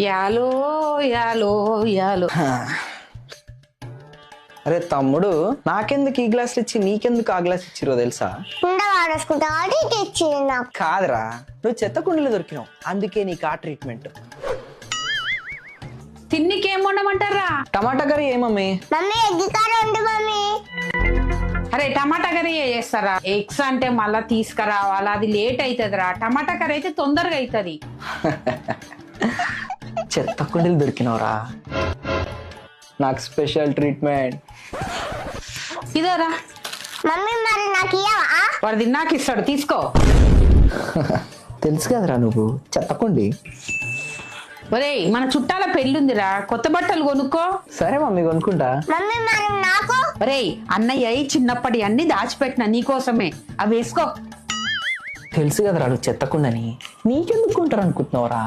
యాలో యాలో యాలో. అరే తమ్ముడు, నాకెందుకు ఈ గ్లాసులు ఇచ్చి నీకెందుకు ఆ గ్లాస్ ఇచ్చిరో తెలుసా? కాదురా, నువ్వు చెత్త కుండీలు దొరికినావు, అందుకే నీకు ఆ ట్రీట్మెంట్. తిన్నికేం వండమంటారా? టమాటా కర్రీ ఏమమ్మీ? అరే టమాటా కర్రీ చేస్తారా? ఎగ్స్ అంటే మళ్ళా తీసుకురావాలా, అది లేట్ అవుతుందిరా. టమాటా కర్రీ అయితే తొందరగా అవుతుంది. చెత్త కుండీలు దొరికినావురా, నాకు స్పెషల్ ట్రీట్మెంట్. ఇదోరా మమ్మీ, మరి నాకు ఇయ్యవా? వాడు తిన్నాక ఇస్తాడు, తీసుకో. తెలుసు కదరా నువ్వు చెత్తకుండి. ఒరేయ్, మన చుట్టాల పెళ్ళుందిరా, కొత్త బట్టలు కొనుక్కో. సరే మమ్మీ, కొనుక్కుంటా. మమ్మీ, మరి నాకు? ఒరేయ్, అన్నయ్య చిన్నప్పటి అన్ని దాచిపెట్టిన నీకోసమే, అవి వేసుకో. తెలుసు కదరా నువ్వు చెత్తకుండని, నీకెందుకు కొంటారు అనుకుంటున్నావురా?